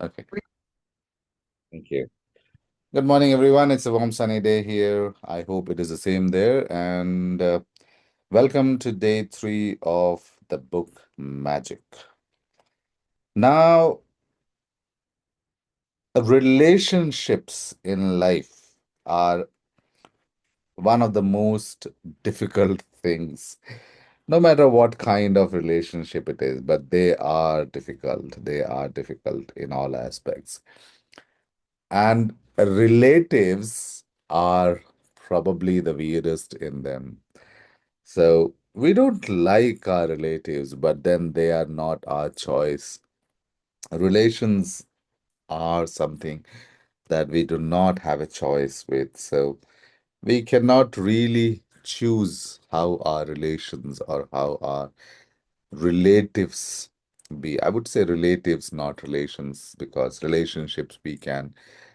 Okay, thank you. Good morning, everyone. It's a warm sunny day here. I hope it is the same there. And welcome to day three of the book Magic. Now, relationships in life are one of the most difficult things, no matter what kind of relationship it is, but they are difficult. They are difficult in all aspects. And relatives are probably the weirdest in them. So we don't like our relatives, but then they are not our choice. Relations are something that we do not have a choice with. So we cannot really choose how our relations or how our relatives be. I would say relatives, not relations, because relationships we can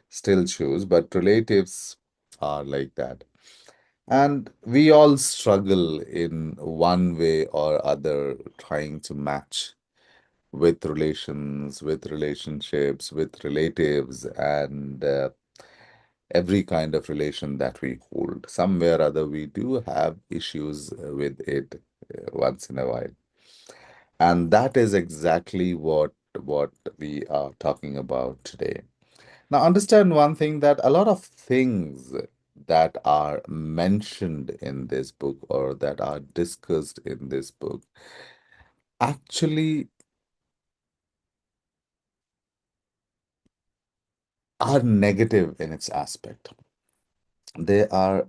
still choose, but relatives are like that. And we all struggle in one way or other trying to match with relations, with relationships, with relatives, and every kind of relation that we hold. Somewhere or other, we do have issues with it once in a while. And that is exactly what we are talking about today. Now, understand one thing that a lot of things that are mentioned in this book or that are discussed in this book actually are negative in its aspect. They are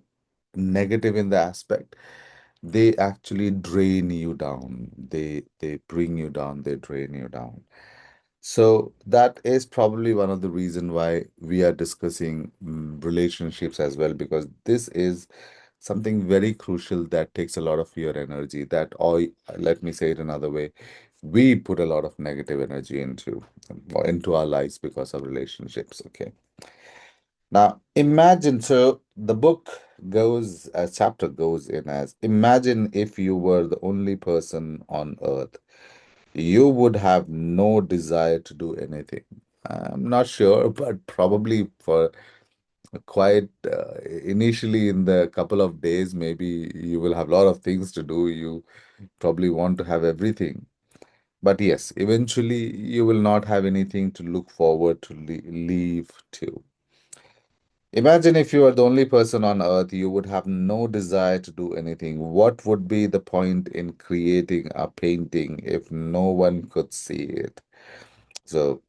negative in the aspect. They actually drain you down. They bring you down, they drain you down. So that is probably one of the reason why we are discussing relationships as well, because this is something very crucial that takes a lot of your energy. That, or let me say it another way, we put a lot of negative energy into our lives because of relationships. Okay. Now imagine, so the book goes, a chapter goes in as, imagine if you were the only person on earth, you would have no desire to do anything. I'm not sure, but probably for quite initially in the couple of days, maybe you will have a lot of things to do. You probably want to have everything. But yes, eventually you will not have anything to look forward to leave to. Imagine if you are the only person on earth, you would have no desire to do anything. What would be the point in creating a painting if no one could see it? So,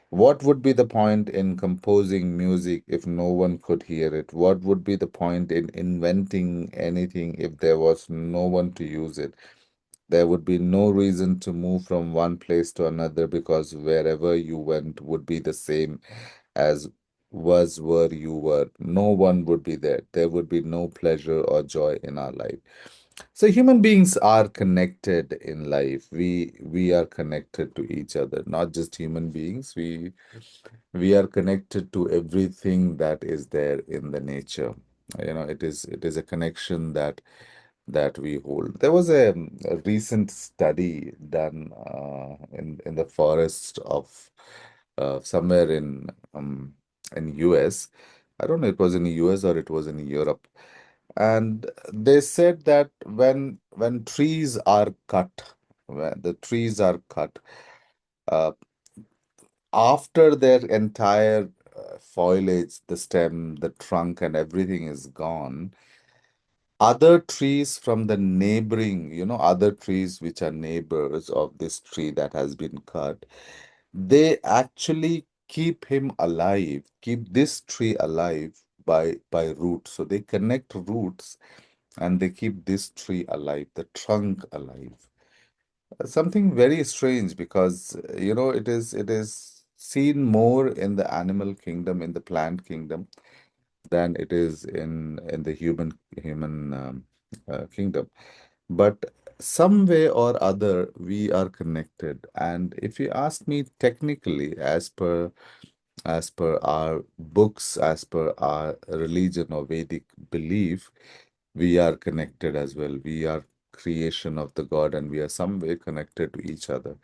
what would be the point in composing music if no one could hear it? What would be the point in inventing anything if there was no one to use it? There would be no reason to move from one place to another because wherever you went would be the same as was where you were. No one would be there. There would be no pleasure or joy in our life. So human beings are connected in life. We are connected to each other, not just human beings. We are connected to everything that is there in the nature. It is a connection that we hold. There was a recent study done in the forest of somewhere in US. I don't know, it was in the US or it was in Europe. And they said that when trees are cut, when the trees are cut, uh, after their entire foliage, the stem, the trunk, and everything is gone, other trees from the neighboring, other trees which are neighbors of this tree that has been cut, they actually keep him alive, keep this tree alive by roots. So they connect roots and they keep this tree alive, the trunk alive. Something very strange because it is seen more in the animal kingdom, in the plant kingdom, than it is in the human kingdom. But some way or other, we are connected. And if you ask me technically, as per our books, as per our religion or Vedic belief, we are connected as well. We are creation of the God, and we are some way connected to each other.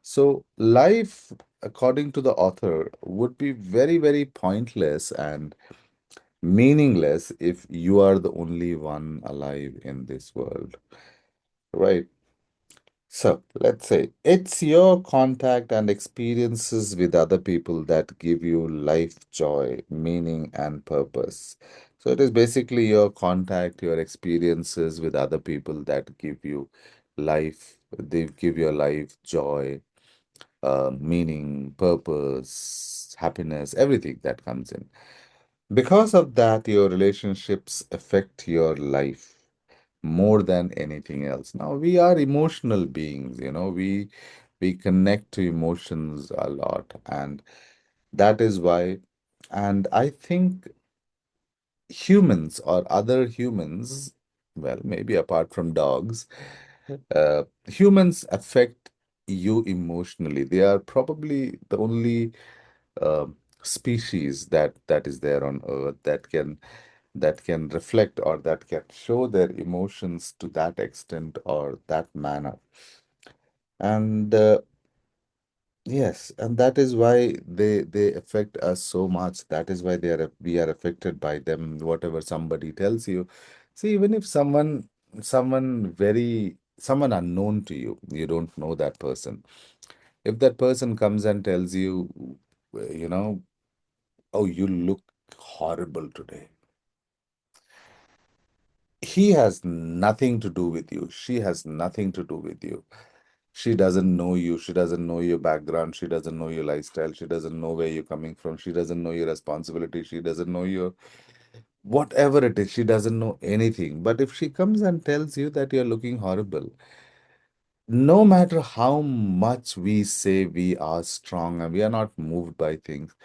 So life according to the author, would be very, very pointless and meaningless if you are the only one alive in this world, right? So let's say it's your contact and experiences with other people that give you life joy, meaning, and purpose. So it is basically your contact, your experiences with other people that give you life, they give your life joy, meaning, purpose, happiness, everything that comes in. Because of that, your relationships affect your life more than anything else. Now, we are emotional beings, we connect to emotions a lot, and that is why, and I think humans or other humans, well, maybe apart from dogs, humans affect you emotionally. They are probably the only uh, species that is there on Earth that can reflect or that can show their emotions to that extent or that manner. And yes, and that is why they affect us so much. That is why we are affected by them. Whatever somebody tells you, see, even if someone unknown to you, you don't know that person. If that person comes and tells you, you know, oh, you look horrible today. He has nothing to do with you. She has nothing to do with you. She doesn't know you. She doesn't know your background. She doesn't know your lifestyle. She doesn't know where you're coming from. She doesn't know your responsibility. She doesn't know your whatever it is. She doesn't know anything. But if she comes and tells you that you're looking horrible, no matter how much we say we are strong and we are not moved by things,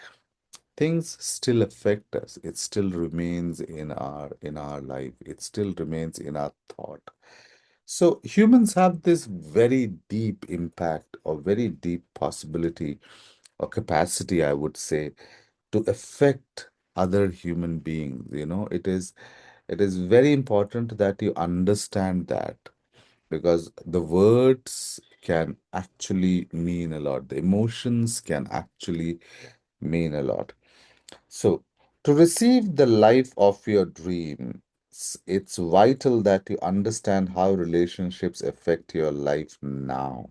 things still affect us. It still remains in our life. It still remains in our thought. So humans have this very deep impact or very deep possibility or capacity, I would say, to affect other human beings. It is very important that you understand that, because the words can actually mean a lot. The emotions can actually mean a lot. So, to receive the life of your dreams, it's vital that you understand how relationships affect your life now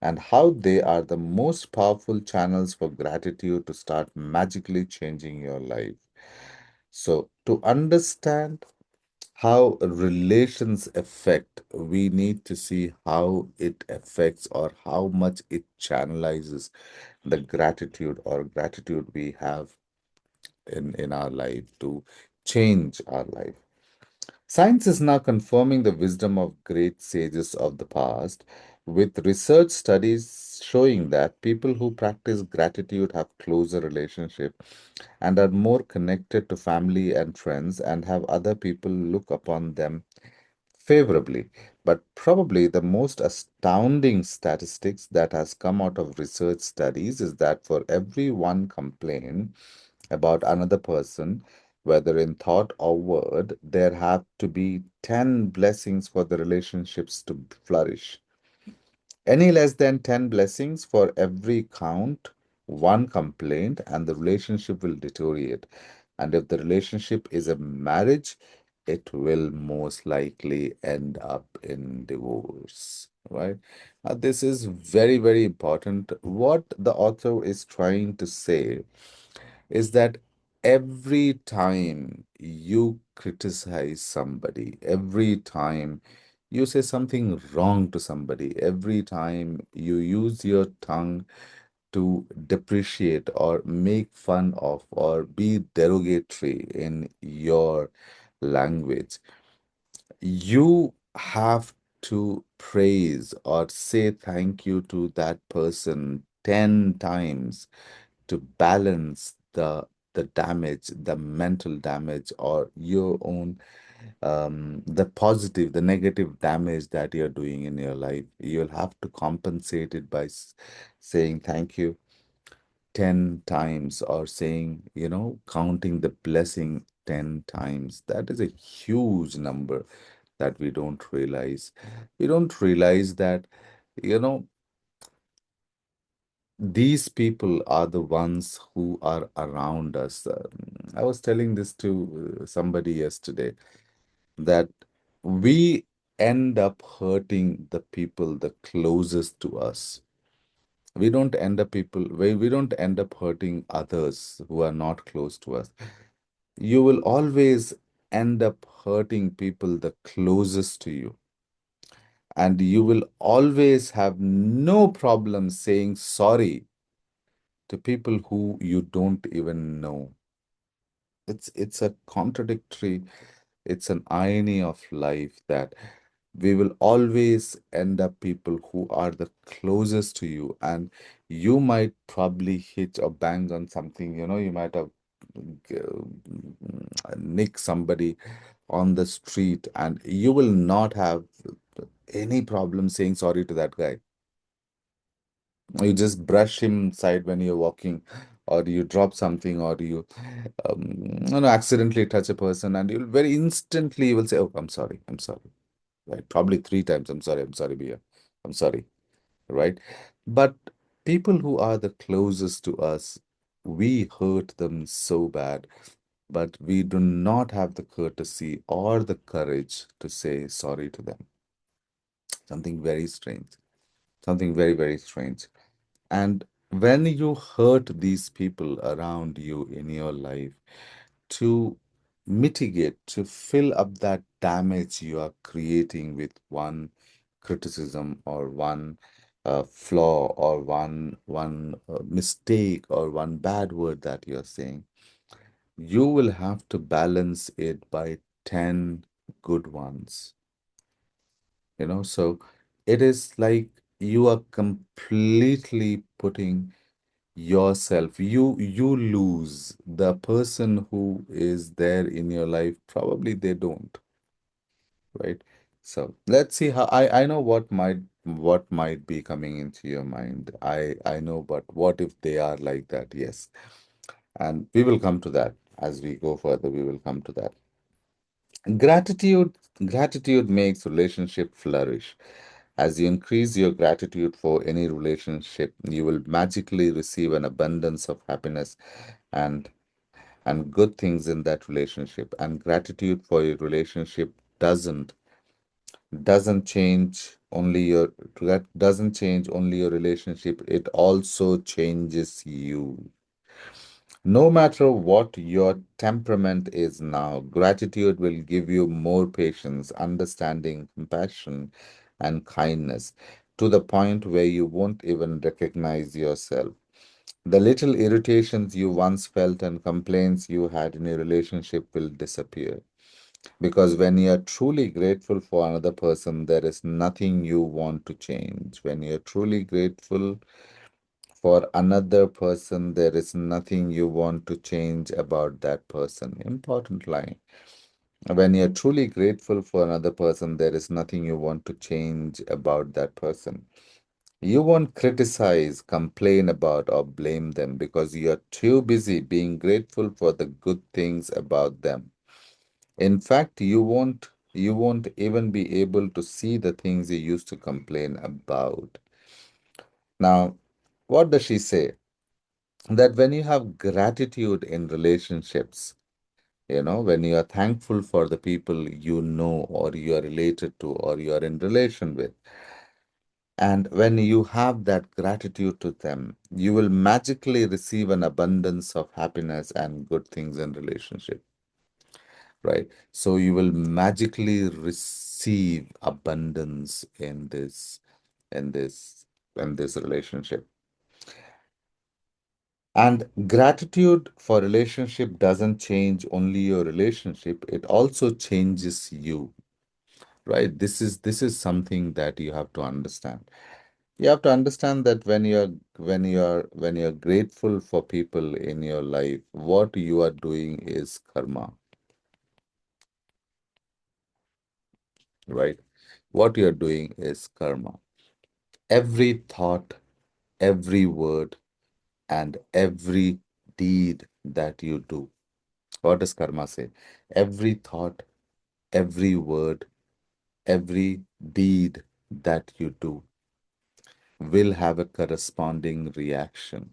and how they are the most powerful channels for gratitude to start magically changing your life. So, to understand how relations affect, we need to see how it affects or how much it channelizes the gratitude we have in our life to change our life. Science is now confirming the wisdom of great sages of the past, with research studies showing that people who practice gratitude have closer relationship and are more connected to family and friends and have other people look upon them favorably. But probably the most astounding statistics that has come out of research studies is that for every one complaint about another person, whether in thought or word, there have to be 10 blessings for the relationships to flourish. Any less than 10 blessings for every count, one complaint, and the relationship will deteriorate. And if the relationship is a marriage, it will most likely end up in divorce, right? This is very, very important. What the author is trying to say is that every time you criticize somebody, every time you say something wrong to somebody, every time you use your tongue to depreciate or make fun of or be derogatory in your language, you have to praise or say thank you to that person 10 times to balance the damage, the mental damage, or your own the positive, the negative damage that you're doing in your life. You'll have to compensate it by saying thank you 10 times or saying, counting the blessing 10 times. That is a huge number that we don't realize. We don't realize that, you know, these people are the ones who are around us. I was telling this to somebody yesterday that we end up hurting the people the closest to us. We don't end up hurting others who are not close to us. You will always end up hurting people the closest to you. And you will always have no problem saying sorry to people who you don't even know. It's a contradictory, it's an irony of life that we will always end up people who are the closest to you, and you might probably hit or bang on something, you might have nicked somebody on the street, and you will not have any problem saying sorry to that guy. You just brush him aside when you're walking, or you drop something, or accidentally touch a person, and you'll very instantly you will say, "Oh, I'm sorry, I'm sorry." Right? Probably three times, I'm sorry, Bia, I'm sorry." Right? But people who are the closest to us, we hurt them so bad, but we do not have the courtesy or the courage to say sorry to them. Something very strange. Something very, very strange. And when you hurt these people around you in your life, to mitigate, to fill up that damage you are creating with one criticism or one flaw or one mistake or one bad word that you're saying, you will have to balance it by 10 good ones. So it is like you are completely putting yourself, you lose. The person who is there in your life, probably they don't, right? So let's see how I know what might be coming into your mind. I know, but what if they are like that? Yes. And we will come to that as we go further. We will come to that. Gratitude makes relationship flourish. As you increase your gratitude for any relationship, you will magically receive an abundance of happiness and good things in that relationship. And gratitude for your relationship doesn't change only your that doesn't change only your relationship, it also changes you. No matter what your temperament is now, gratitude will give you more patience, understanding, compassion, and kindness, to the point where you won't even recognize yourself. The little irritations you once felt and complaints you had in a relationship will disappear. Because when you are truly grateful for another person, there is nothing you want to change. When you're truly grateful for another person, there is nothing you want to change about that person. Important line. When you're truly grateful for another person, there is nothing you want to change about that person. You won't criticize, complain about, or blame them because you're too busy being grateful for the good things about them. In fact, you won't even be able to see the things you used to complain about. Now, what does she say? That when you have gratitude in relationships, when you are thankful for the people you know or you are related to or you are in relation with, and when you have that gratitude to them, you will magically receive an abundance of happiness and good things in relationship, right? So you will magically receive abundance in this in this relationship. And gratitude for relationship doesn't change only your relationship, it also changes you, right? This is something that you have to understand. You have to understand that when you're grateful for people in your life, what you are doing is karma, right? What you're doing is karma. Every thought, every word, and every deed that you do. What does karma say? Every thought, every word, every deed that you do, will have a corresponding reaction,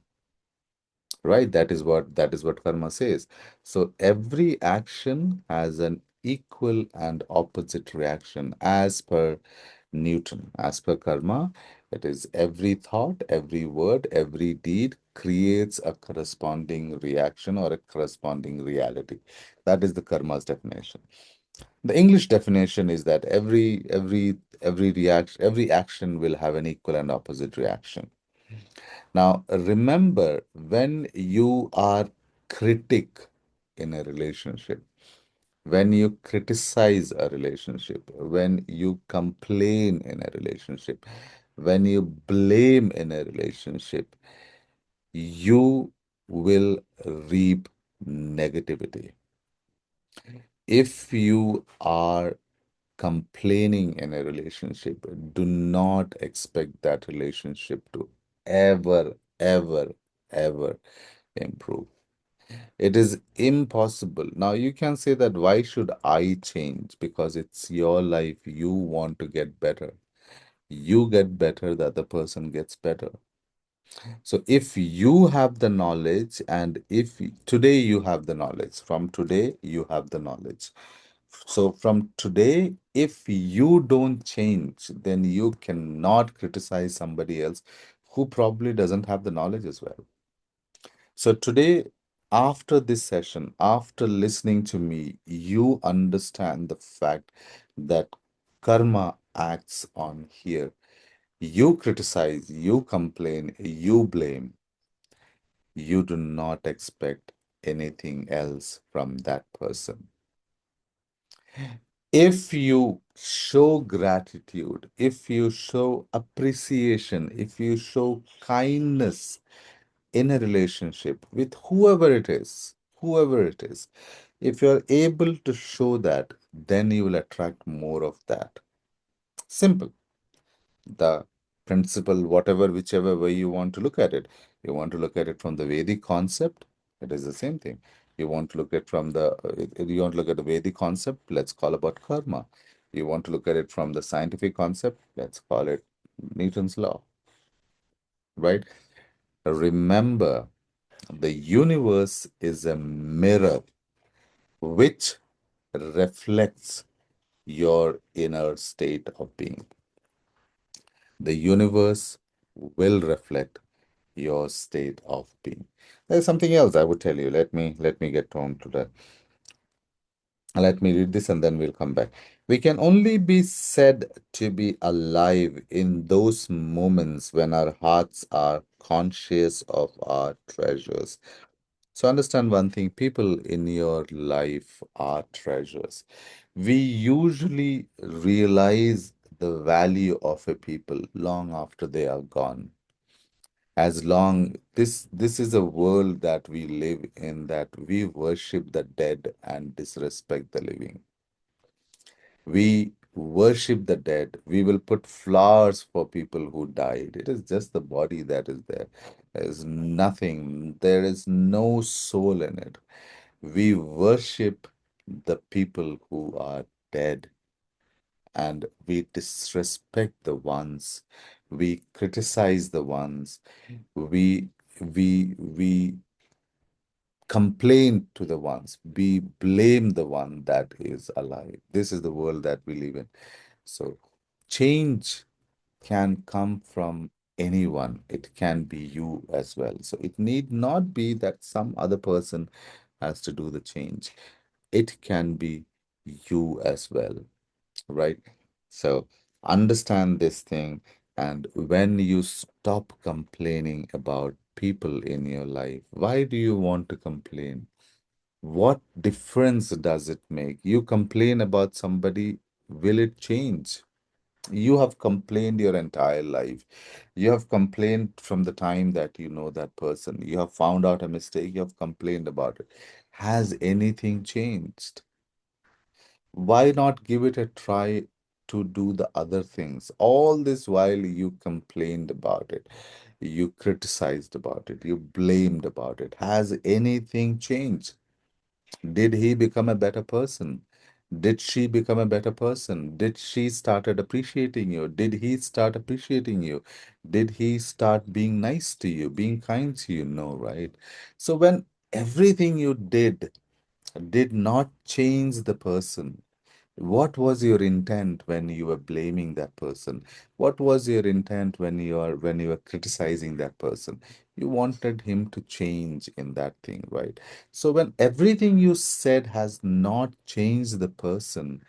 right? That is what karma says. So every action has an equal and opposite reaction as per Newton. As per karma, it is every thought, every word, every deed creates a corresponding reaction or a corresponding reality. That is the karma's definition. The English definition is that every action will have an equal and opposite reaction. Now, remember, when you are critic in a relationship, when you criticize a relationship, when you complain in a relationship, when you blame in a relationship, you will reap negativity. If you are complaining in a relationship, do not expect that relationship to ever, ever, ever improve. It is impossible. Now, you can say that why should I change? Because it's your life. You want to get better. You get better, the other person gets better. So, if you have the knowledge, and if today you have the knowledge, from today you have the knowledge. So, from today, if you don't change, then you cannot criticize somebody else who probably doesn't have the knowledge as well. So today, after this session, after listening to me, you understand the fact that karma acts on here. You criticize, you complain, you blame. You do not expect anything else from that person. If you show gratitude, if you show appreciation, if you show kindness in a relationship with whoever it is, if you're able to show that, then you will attract more of that. Simple. The principle, whatever, whichever way you want to look at it. You want to look at it from the Vedic concept, it is the same thing. You want to look at from the you want to look at the Vedic concept, let's call about karma. You want to look at it from the scientific concept, let's call it Newton's law, right? Remember, the universe is a mirror which reflects your inner state of being. The universe will reflect your state of being. There's something else I would tell you. Let me get on to that. Let me read this and then we'll come back. We can only be said to be alive in those moments when our hearts are conscious of our treasures. So understand one thing, people in your life are treasures. We usually realize the value of a people long after they are gone. As long this is a world that we live in, that we worship the dead and disrespect the living. We worship the dead. We will put flowers for people who died. It is just the body that is there. There is nothing, there is no soul in it. We worship the people who are dead, and we disrespect the ones. We criticize the ones. We complain to the ones. We blame the one that is alive. This is the world that we live in. So change can come from anyone. It can be you as well. So it need not be that some other person has to do the change. It can be you as well, right? So understand this thing. And when you stop complaining about people in your life, why do you want to complain? What difference does it make? You complain about somebody, will it change? You have complained your entire life. You have complained from the time that you know that person. You have found out a mistake, you have complained about it. Has anything changed? Why not give it a try to do the other things? All this while you complained about it, you criticized about it, you blamed about it. Has anything changed? Did he become a better person? Did she become a better person? Did she started appreciating you? Did he start appreciating you? Did he start being nice to you, being kind to you? No, right? So when everything you did not change the person, what was your intent when you were blaming that person? What was your intent when you were criticizing that person? You wanted him to change in that thing, right? So when everything you said has not changed the person,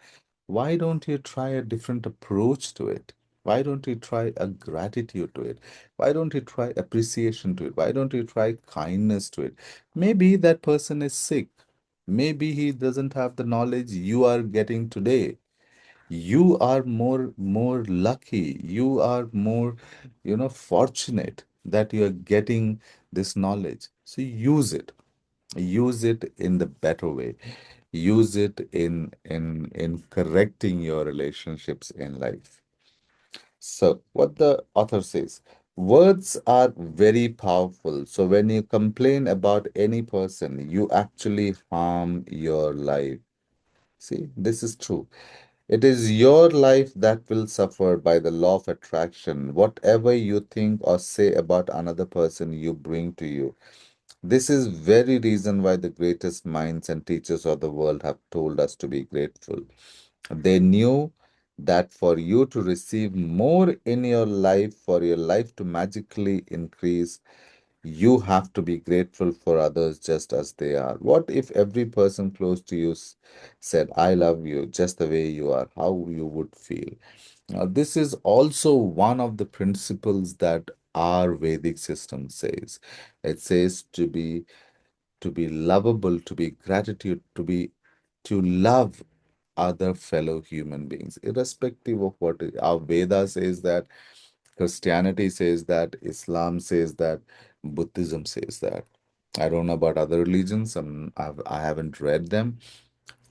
why don't you try a different approach to it? Why don't you try a gratitude to it? Why don't you try appreciation to it? Why don't you try kindness to it? Maybe that person is sick. Maybe he doesn't have the knowledge you are getting today. You are more lucky. You are more, fortunate that you are getting this knowledge. So use it in the better way, use it in correcting your relationships in life. So what the author says, words are very powerful. So when you complain about any person, you actually harm your life. See, this is true. It is your life that will suffer by the law of attraction. Whatever you think or say about another person, you bring to you. This is very reason why the greatest minds and teachers of the world have told us to be grateful. They knew that for you to receive more in your life, for your life to magically increase, you have to be grateful for others just as they are. What if every person close to you said, I love you just the way you are? How you would feel? Now, this is also one of the principles that our Vedic system says. It says to be lovable, to be gratitude, to love other fellow human beings, irrespective of what our Veda says that, Christianity says that, Islam says that, Buddhism says that. I don't know about other religions. I haven't read them.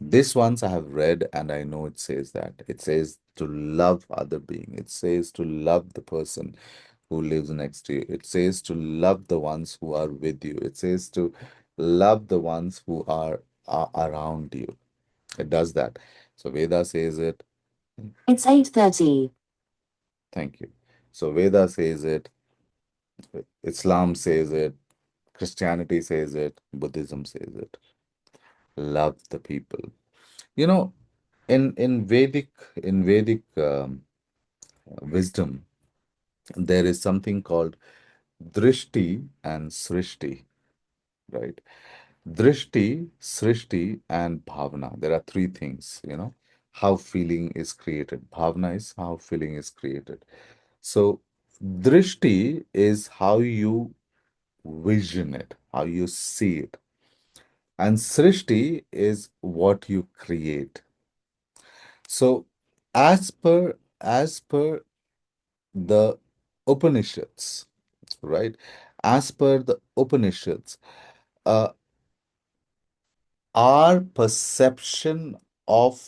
This ones I have read, and I know it says that. It says to love other being. It says to love the person who lives next to you. It says to love the ones who are with you. It says to love the ones who are around you. It does that. So Veda says it. It's 8:30. Thank you. So Veda says it, Islam says it, Christianity says it, Buddhism says it. Love the people. You know, in Vedic wisdom, there is something called drishti and srishti, right? Drishti, srishti, and bhavana. There are three things, how feeling is created. Bhavana is how feeling is created. So, drishti is how you vision it, how you see it. And srishti is what you create. So, as per the Upanishads, right? As per the Upanishads, uh, our perception of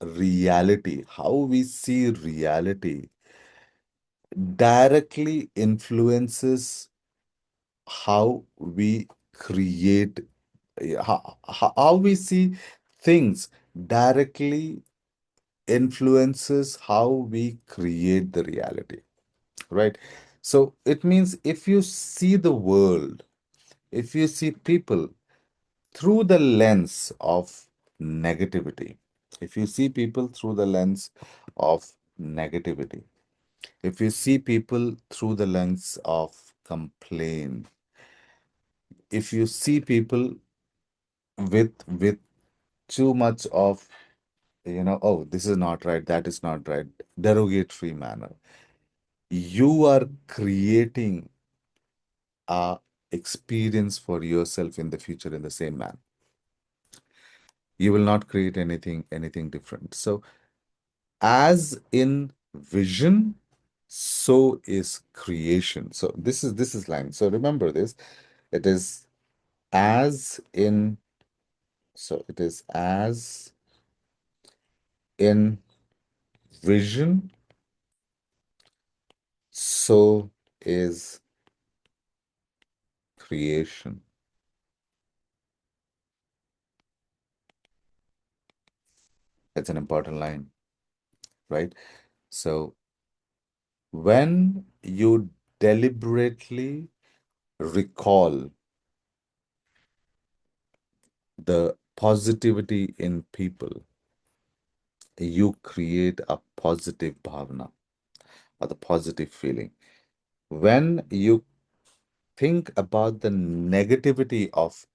reality, how we see reality, directly influences how we create, how we see things, directly influences how we create the reality, right? So it means if you see the world, if you see people through the lens of negativity, if you see people through the lens of negativity, if you see people through the lens of complaint, if you see people with too much of, oh, this is not right, that is not right, derogatory manner, you are creating a experience for yourself in the future in the same manner. You will not create anything different. So as in vision, so is creation. So this is line. So remember this. It is as in, so it is as in vision, so is creation. It's an important line, right? So when you deliberately recall the positivity in people, you create a positive bhavana or the positive feeling. When you think about the negativity of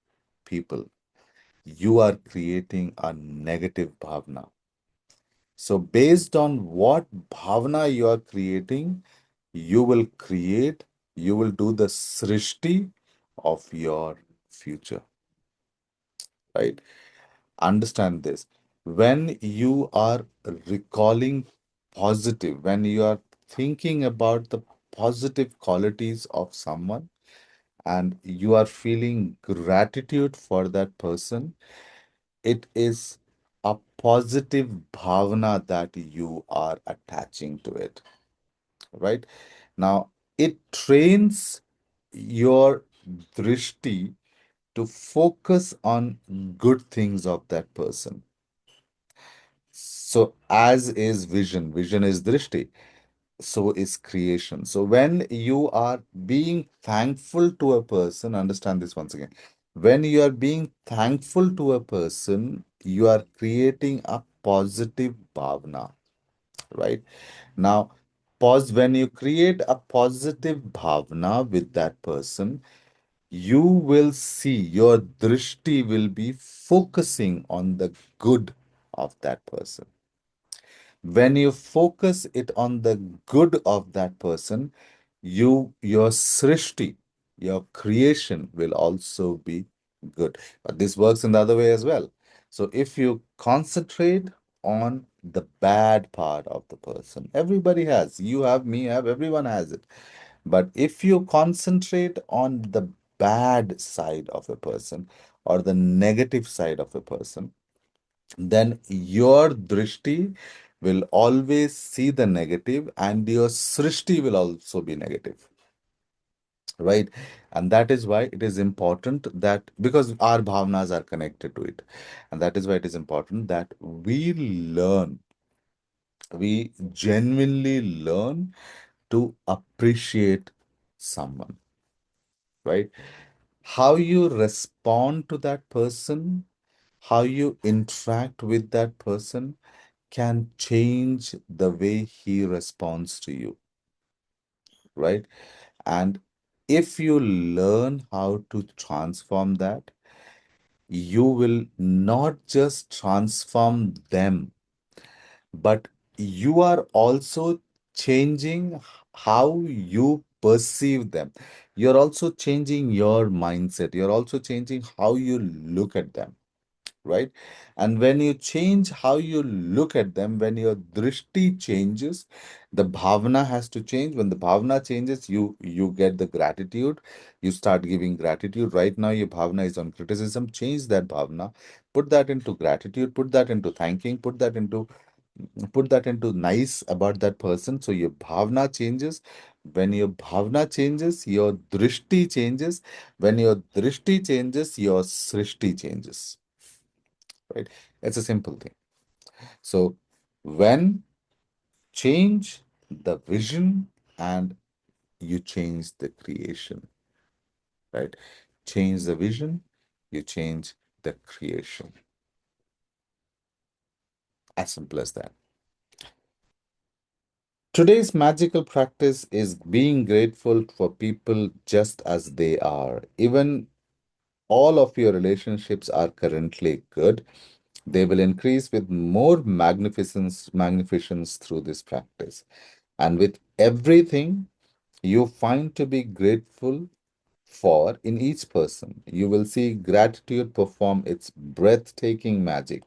people, you are creating a negative bhavana. So, based on what bhavana you are creating, you will create, you will do the srishti of your future, right? Understand this. When you are recalling positive, when you are thinking about the positive qualities of someone and you are feeling gratitude for that person, it is a positive bhavana that you are attaching to it, right? Now, it trains your drishti to focus on good things of that person. So, as is vision, vision is drishti, so is creation. So, when you are being thankful to a person, understand this once again. When you are being thankful to a person, you are creating a positive bhavana, right? Now, pause when you create a positive bhavana with that person, you will see your drishti will be focusing on the good of that person. When you focus it on the good of that person, your srishti, your creation will also be good. But this works in the other way as well. So if you concentrate on the bad part of the person, everybody has, you have, me have, everyone has it. But if you concentrate on the bad side of a person or the negative side of a person, then your drishti will always see the negative and your srishti will also be negative, right? And that is why it is important that, because our bhavnas are connected to it, and that is why it is important that we genuinely learn to appreciate someone, right? How you respond to that person, how you interact with that person can change the way he responds to you, right? And if you learn how to transform that, you will not just transform them, but you are also changing how you perceive them. You're also changing your mindset. You're also changing how you look at them, right? And when you change how you look at them, when your drishti changes, the bhavana has to change. When the bhavana changes, you get the gratitude. You start giving gratitude. Right now, your bhavana is on criticism. Change that bhavana. Put that into gratitude. Put that into thanking. Put that into nice about that person. So your bhavana changes. When your bhavana changes, your drishti changes. When your drishti changes, your srishti changes, right? It's a simple thing. So when change the vision and you change the creation, right? Change the vision, you change the creation. As simple as that. Today's magical practice is being grateful for people just as they are. Even all of your relationships are currently good, they will increase with more magnificence through this practice. And with everything you find to be grateful for in each person, you will see gratitude perform its breathtaking magic,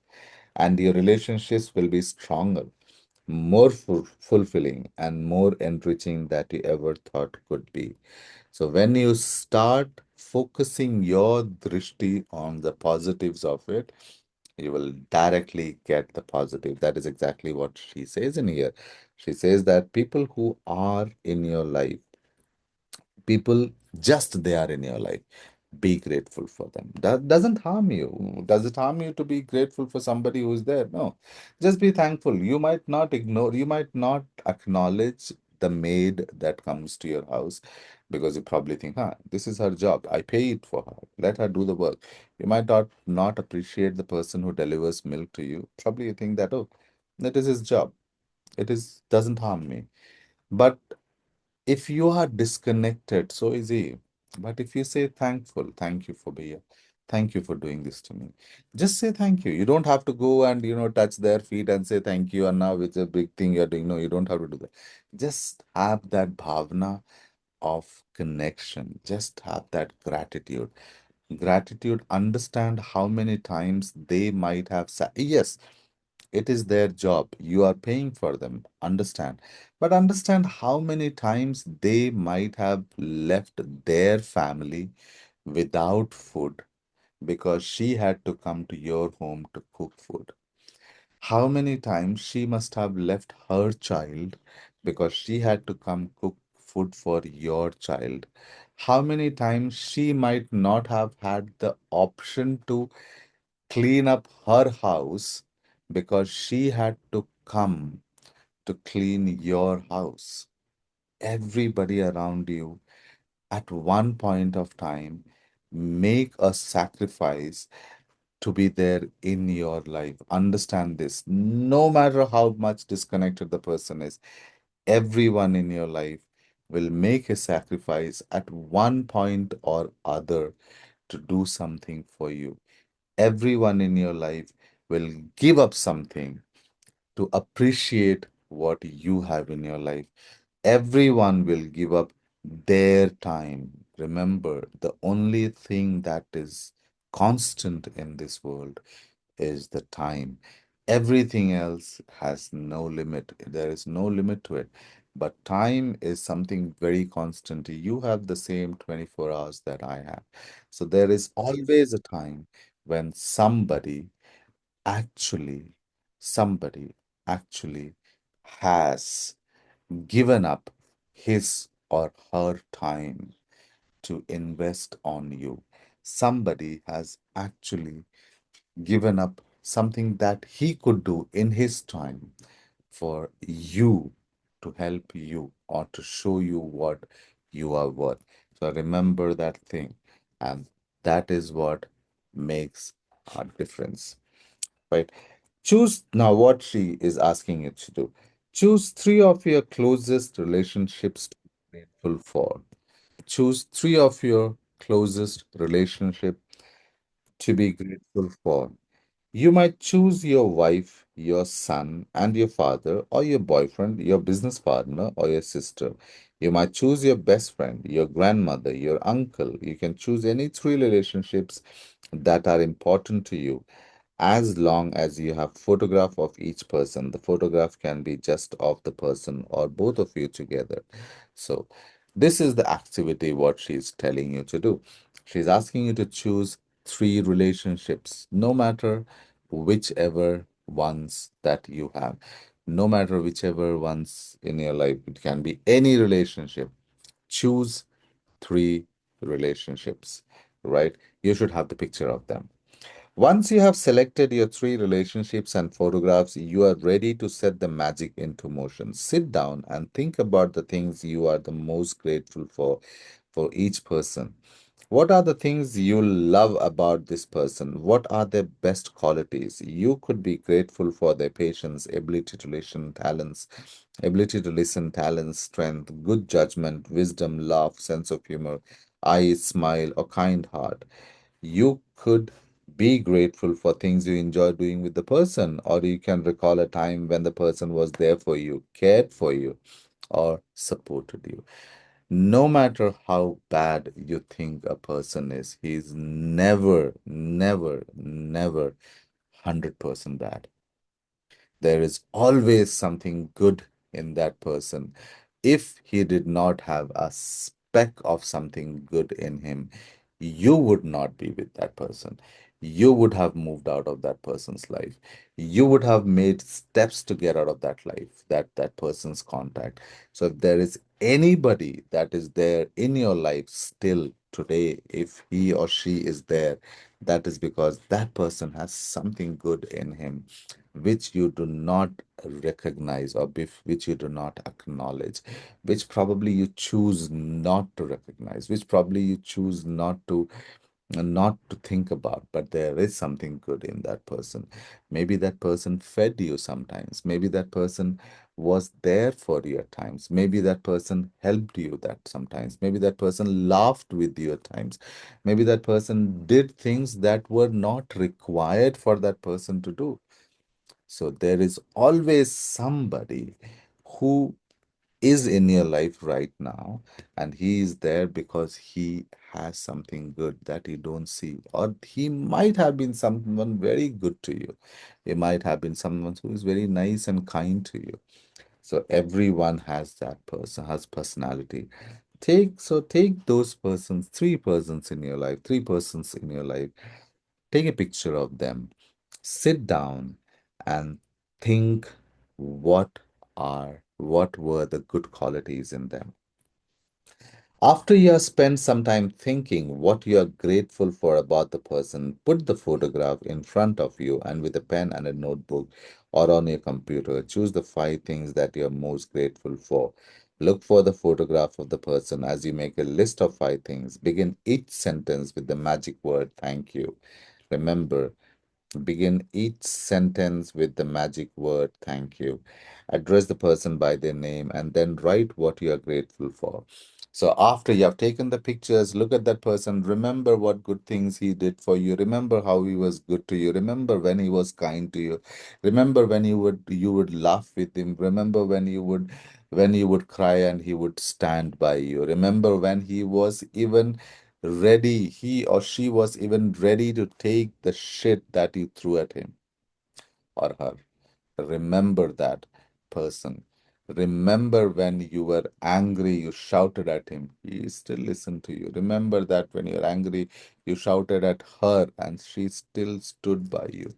and your relationships will be stronger, more fulfilling, and more enriching that you ever thought could be. So, when you start focusing your drishti on the positives of it, you will directly get the positive. That is exactly what she says in here. She says that people who are in your life, people just they are in your life, Be grateful for them. That doesn't harm you. Does it harm you to be grateful for somebody who's there? No. Just be thankful. You might not ignore, you might not acknowledge the maid that comes to your house because you probably think, this is her job. I pay it for her. Let her do the work. You might not appreciate the person who delivers milk to you. Probably you think that, oh, that is his job. It is doesn't harm me. But if you are disconnected, so is he. But if you say thankful, thank you for being here. Thank you for doing this to me. Just say thank you. You don't have to go and touch their feet and say thank you. And now it's a big thing you're doing. No, you don't have to do that. Just have that bhavna of connection. Just have that gratitude. Gratitude. Understand how many times they might have said yes. It is their job. You are paying for them. Understand. But understand how many times they might have left their family without food because she had to come to your home to cook food. How many times she must have left her child because she had to come cook food for your child. How many times she might not have had the option to clean up her house because she had to come to clean your house. Everybody around you at one point of time make a sacrifice to be there in your life. Understand this. No matter how much disconnected the person is, everyone in your life will make a sacrifice at one point or other to do something for you. Everyone in your life will give up something to appreciate what you have in your life. Everyone will give up their time. Remember, the only thing that is constant in this world is the time. Everything else has no limit. There is no limit to it. But time is something very constant. You have the same 24 hours that I have. So there is always a time when actually, somebody actually has given up his or her time to invest on you. Somebody has actually given up something that he could do in his time for you to help you or to show you what you are worth. So remember that thing, and that is what makes a difference, right? Choose now what she is asking you to do. Choose three of your closest relationships to be grateful for. Choose three of your closest relationship to be grateful for. You might choose your wife, your son, and your father, or your boyfriend, your business partner, or your sister. You might choose your best friend, your grandmother, your uncle. You can choose any three relationships that are important to you as long as you have photograph of each person. The photograph can be just of the person or both of you together. So this is the activity what she's telling you to do. She's asking you to choose three relationships, no matter whichever ones that you have, no matter whichever ones in your life. It can be any relationship. Choose three relationships, right? You should have the picture of them. Once you have selected your three relationships and photographs, you are ready to set the magic into motion. Sit down and think about the things you are the most grateful for each person. What are the things you love about this person? What are their best qualities? You could be grateful for their patience, ability to listen, talents, strength, good judgment, wisdom, love, sense of humor, eyes, smile, or kind heart. You could be grateful for things you enjoy doing with the person, or you can recall a time when the person was there for you, cared for you, or supported you. No matter how bad you think a person is, he's never, never, never 100% bad. There is always something good in that person. If he did not have a speck of something good in him, you would not be with that person. You would have moved out of that person's life. You would have made steps to get out of that life, that person's contact. So if there is anybody that is there in your life still today, if he or she is there, that is because that person has something good in him, which you do not recognize, or which you do not acknowledge, which probably you choose not to recognize, which probably you choose not to think about, but there is something good in that person. Maybe that person fed you sometimes. Maybe that person was there for you at times. Maybe that person helped you that sometimes. Maybe that person laughed with you at times. Maybe that person did things that were not required for that person to do. So there is always somebody who is in your life right now, and he is there because he has something good that you don't see, or he might have been someone very good to you. He might have been someone who is very nice and kind to you. So everyone has that person, has personality. Take those persons, three persons in your life, three persons in your life. Take a picture of them, sit down and think what were the good qualities in them. After you have spent some time thinking what you are grateful for about the person, put the photograph in front of you, and with a pen and a notebook or on your computer, choose the five things that you are most grateful for. Look for the photograph of the person as you make a list of five things. Begin each sentence with the magic word thank you. Remember, begin each sentence with the magic word thank you. Address the person by their name and then write what you are grateful for. So, after you have taken the pictures, look at that person. Remember what good things he did for you. Remember how he was good to you. Remember when he was kind to you. Remember when you would laugh with him. Remember when you would cry and he would stand by you. Remember when he or she was even ready to take the shit that you threw at him or her. Remember that person. Remember when you were angry, you shouted at him. He still listened to you. Remember that when you're angry, you shouted at her and she still stood by you.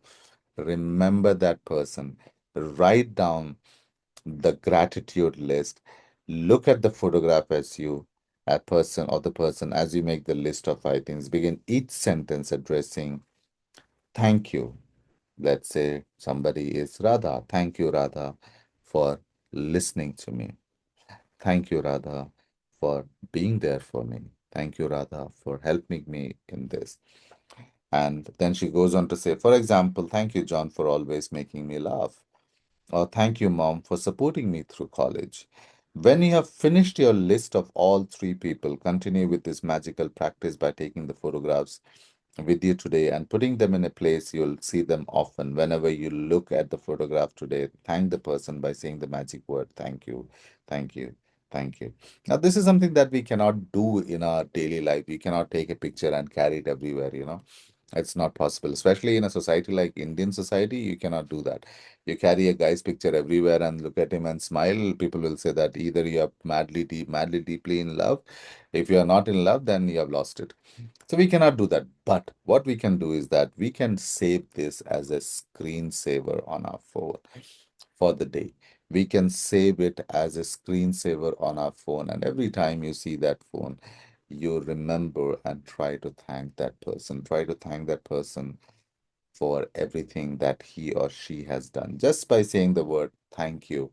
Remember that person. Write down the gratitude list. Look at the photograph as you, a person or the person, as you make the list of five things. Begin each sentence addressing thank you. Let's say somebody is Radha. Thank you, Radha, for listening to me. Thank you, Radha, for being there for me. Thank you, Radha, for helping me in this. And then she goes on to say, for example, thank you, John, for always making me laugh. Or thank you, Mom, for supporting me through college. When you have finished your list of all three people, continue with this magical practice by taking the photographs with you today and putting them in a place you'll see them often. Whenever you look at the photograph today, thank the person by saying the magic word, thank you, thank you, thank you. Now, this is something that we cannot do in our daily life. We cannot take a picture and carry it everywhere. It's not possible, especially in a society like Indian society. You cannot do that. You carry a guy's picture everywhere and look at him and smile. People will say that either you are madly deeply in love. If you are not in love, then you have lost it. So we cannot do that. But what we can do is that we can save this as a screensaver on our phone for the day. We can save it as a screensaver on our phone. And every time you see that phone, you remember and try to thank that person. Try to thank that person for everything that he or she has done. Just by saying the word thank you.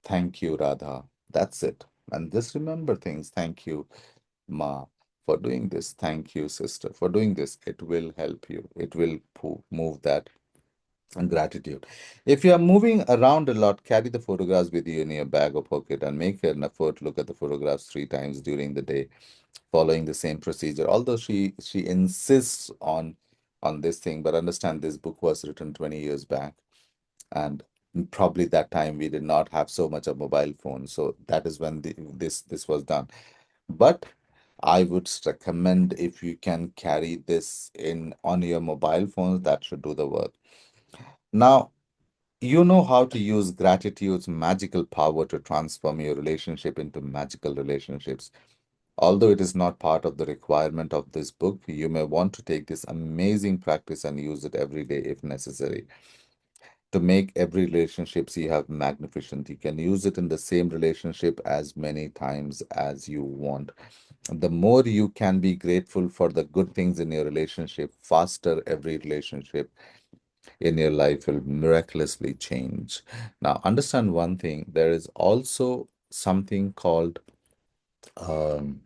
Thank you, Radha. That's it. And just remember things. Thank you, Ma, for doing this. Thank you, sister, for doing this. It will help you. It will move that gratitude. If you are moving around a lot, carry the photographs with you in your bag or pocket and make an effort to look at the photographs three times during the day, following the same procedure. Although she insists on this thing, but understand this book was written 20 years back, and probably that time we did not have so much of mobile phones. So that is when this was done. But I would recommend if you can carry this in on your mobile phones, that should do the work. Now, you know how to use gratitude's magical power to transform your relationship into magical relationships. Although it is not part of the requirement of this book, you may want to take this amazing practice and use it every day if necessary. to make every relationships you have magnificent. You can use it in the same relationship as many times as you want. The more you can be grateful for the good things in your relationship, faster every relationship in your life will miraculously change. Now, understand one thing, there is also something called, um,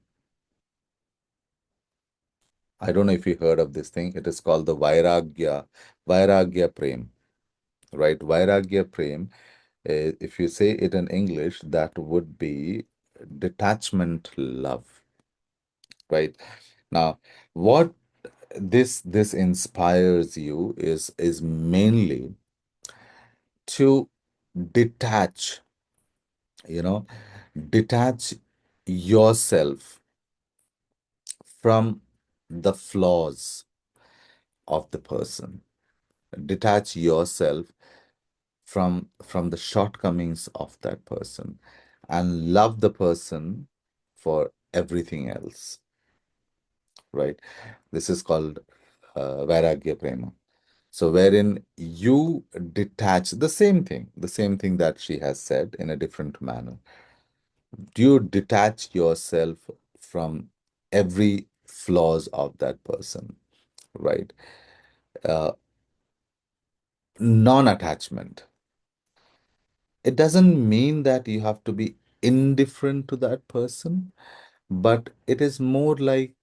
I don't know if you heard of this thing, it is called the Vairagya Prem, right? Vairagya Prem, if you say it in English, that would be detachment love, right? Now, what this inspires you is mainly to detach, you know, detach yourself from the flaws of the person. Detach yourself from the shortcomings of that person and love the person for everything else, right? This is called Vairagya Prema. So, wherein you detach the same thing that she has said in a different manner. Do you detach yourself from every flaws of that person, right? Uh, Non-attachment. It doesn't mean that you have to be indifferent to that person, but it is more like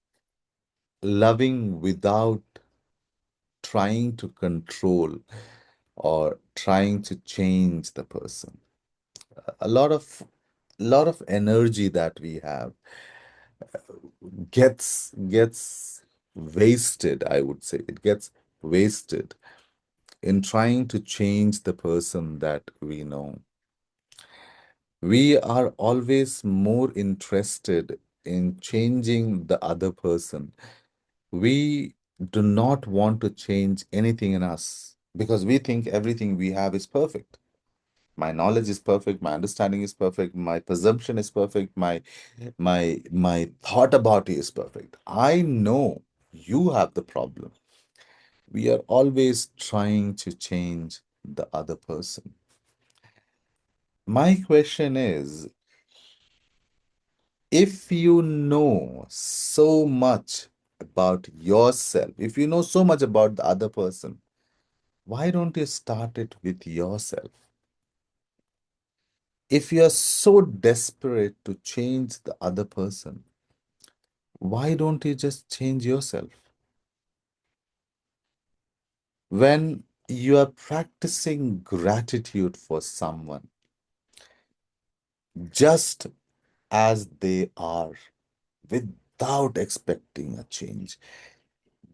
loving without trying to control or trying to change the person. A lot of energy that we have gets wasted, I would say. It gets wasted in trying to change the person that we know. We are always more interested in changing the other person. We do not want to change anything in us because we think everything we have is perfect. My knowledge is perfect, my understanding is perfect, my perception is perfect, my thought about it is perfect. I know you have the problem. We are always trying to change the other person. My question is, if you know so much about yourself, if you know so much about the other person, why don't you start it with yourself? If you're so desperate to change the other person, why don't you just change yourself? When you are practicing gratitude for someone just as they are, without expecting a change,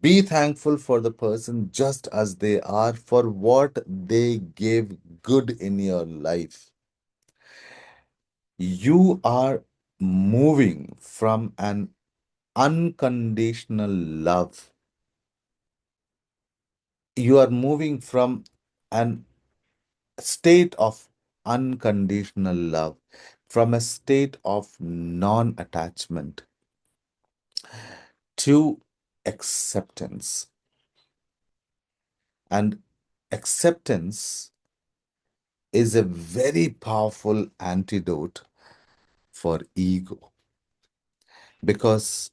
be thankful for the person just as they are, for what they gave good in your life. You are moving from an unconditional love. You are moving from an state of unconditional love, from a state of non attachment to acceptance. And acceptance is a very powerful antidote for ego because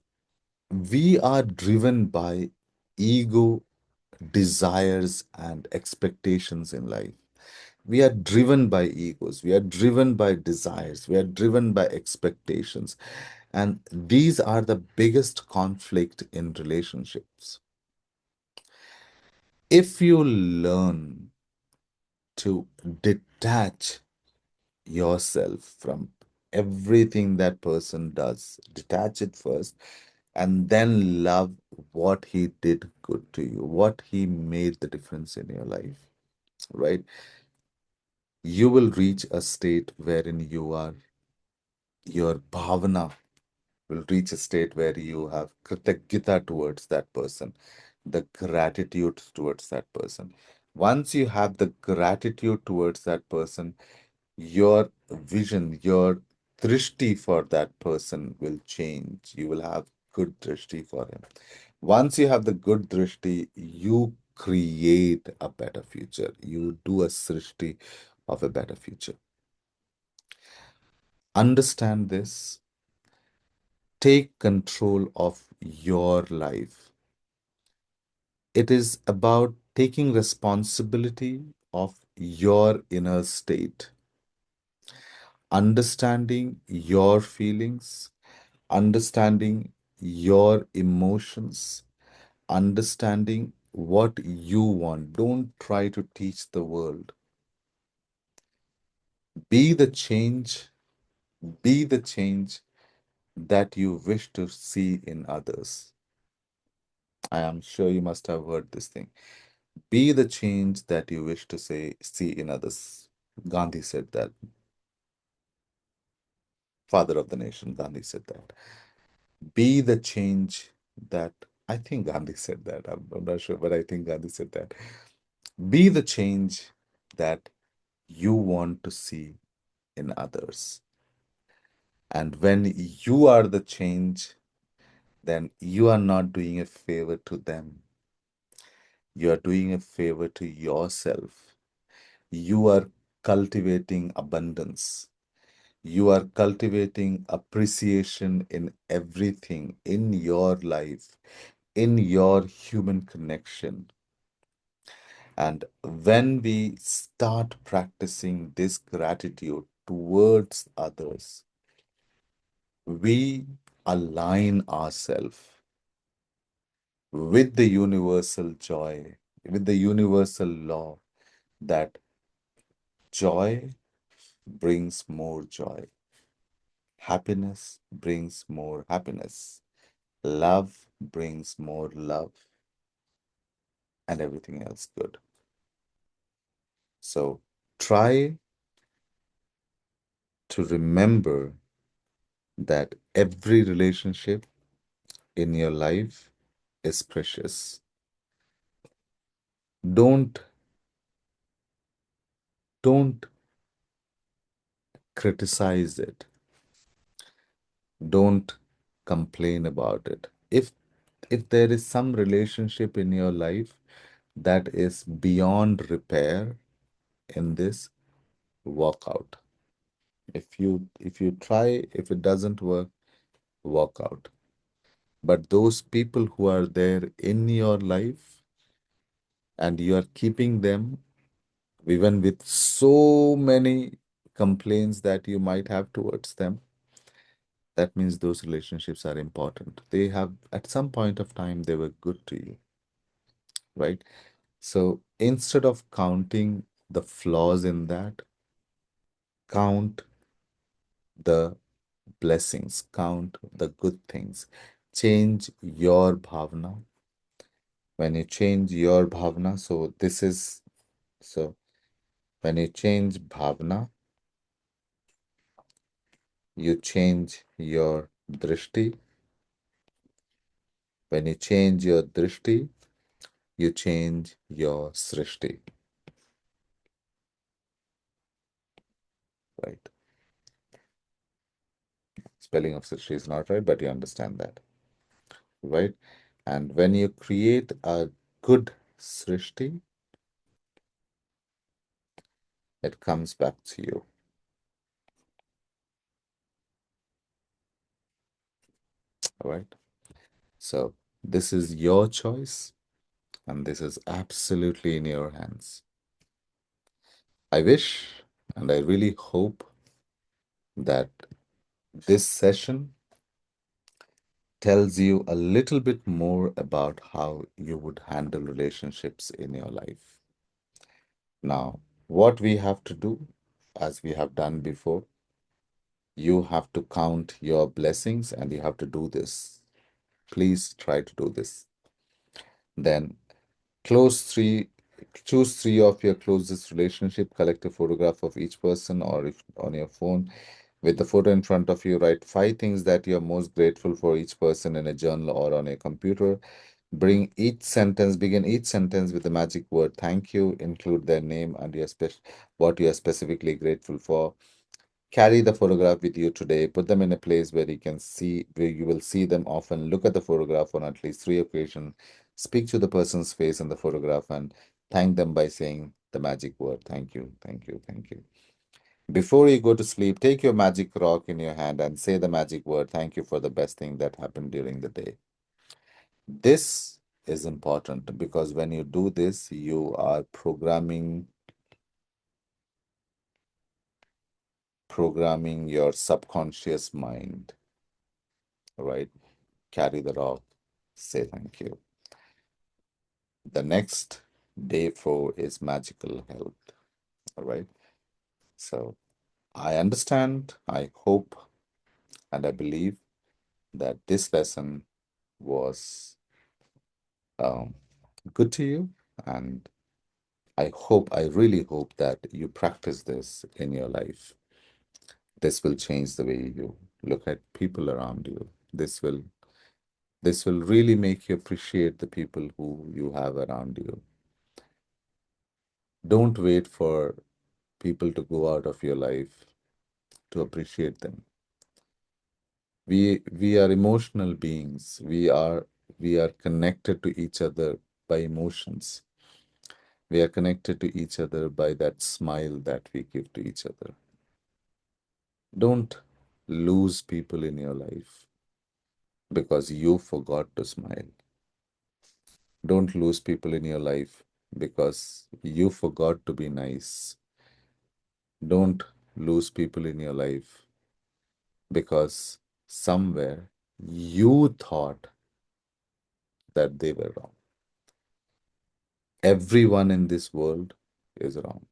we are driven by ego, desires, and expectations in life. We are driven by egos, we are driven by desires, we are driven by expectations. And these are the biggest conflict in relationships. If you learn to detach yourself from everything that person does, detach it first, and then love what he did good to you, what he made the difference in your life, right? You will reach a state wherein your bhavana will reach a state where you have kritajnata towards that person, the gratitude towards that person. Once you have the gratitude towards that person, your vision, your drishti for that person will change. You will have good drishti for him. Once you have the good drishti, you create a better future. You do a srishti of a better future. Understand this. Take control of your life. It is about taking responsibility of your inner state, understanding your feelings, understanding your emotions, understanding what you want. Don't try to teach the world. Be the change, be the change that you wish to see in others. I am sure you must have heard this thing. Be the change that you wish to see in others. Gandhi said that. Father of the nation, Gandhi said that. Be the change that I think Gandhi said that. I'm not sure, but I think Gandhi said that. Be the change that you want to see in others. And when you are the change, then you are not doing a favor to them. You are doing a favor to yourself. You are cultivating abundance. You are cultivating appreciation in everything in your life, in your human connection. And when we start practicing this gratitude towards others, we align ourselves with the universal joy, with the universal law that joy brings more joy, happiness brings more happiness, love brings more love, and everything else good. So try to remember that every relationship in your life is precious. Don't don't criticize it. Don't complain about it. If there is some relationship in your life that is beyond repair in this, walk out. If you try, if it doesn't work, walk out. But those people who are there in your life and you are keeping them even with so many complaints that you might have towards them, that means those relationships are important. They have, at some point of time, they were good to you, right? So instead of counting the flaws in that, count the blessings, count the good things. Change your bhavana. When you change your bhavana, so when you change bhavana, you change your drishti. When you change your drishti, you change your srishti, right? Spelling of srishti is not right, but you understand that, right? And when you create a good srishti, it comes back to you, all right? So this is your choice, and this is absolutely in your hands. I wish and I really hope that this session tells you a little bit more about how you would handle relationships in your life. Now, what we have to do, as we have done before, you have to count your blessings and you have to do this. Please try to do this. Then close three, choose three of your closest relationship, collect a photograph of each person, or if on your phone, with the photo in front of you, write five things that you're most grateful for each person in a journal or on a computer. Begin each sentence with the magic word thank you, include their name and what you are specifically grateful for. Carry the photograph with you today. Put them in a place where you will see them often. Look at the photograph on at least three occasions. Speak to the person's face in the photograph and thank them by saying the magic word. Thank you, thank you, thank you. Before you go to sleep, take your magic rock in your hand and say the magic word. Thank you for the best thing that happened during the day. This is important because when you do this, you are programming your subconscious mind, right? Carry the rock, say thank you. The next day four is magical health, all right? So I understand, I hope, and I believe that this lesson was um, good to you. And I really hope that you practice this in your life. This will change the way you look at people around you. This will really make you appreciate the people who you have around you. Don't wait for people to go out of your life to appreciate them. We are emotional beings. We are connected to each other by emotions. We are connected to each other by that smile that we give to each other. Don't lose people in your life because you forgot to smile. Don't lose people in your life because you forgot to be nice. Don't lose people in your life because somewhere you thought that they were wrong. Everyone in this world is wrong.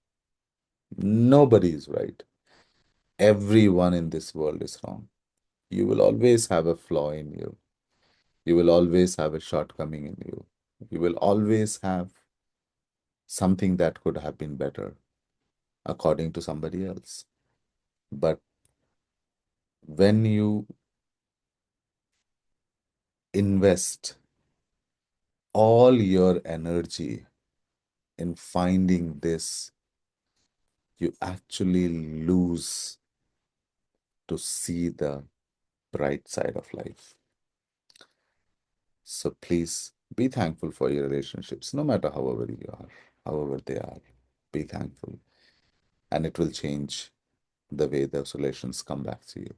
Nobody is right. Everyone in this world is wrong. You will always have a flaw in you. You will always have a shortcoming in you. You will always have something that could have been better according to somebody else. But when you invest all your energy in finding this, you actually lose to see the bright side of life. So please be thankful for your relationships, no matter however you are, however they are. Be thankful, and it will change the way those relations come back to you.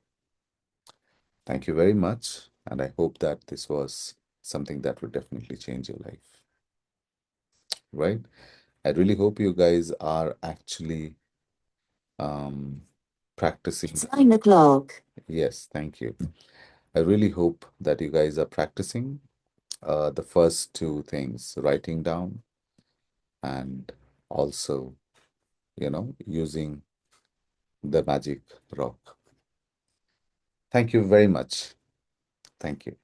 Thank you very much, and I hope that this was something that would definitely change your life, right? I really hope you guys are actually um, practicing. It's 9 o'clock. Yes, thank you. I really hope that you guys are practicing the first two things, writing down and also, using the magic rock. Thank you very much. Thank you.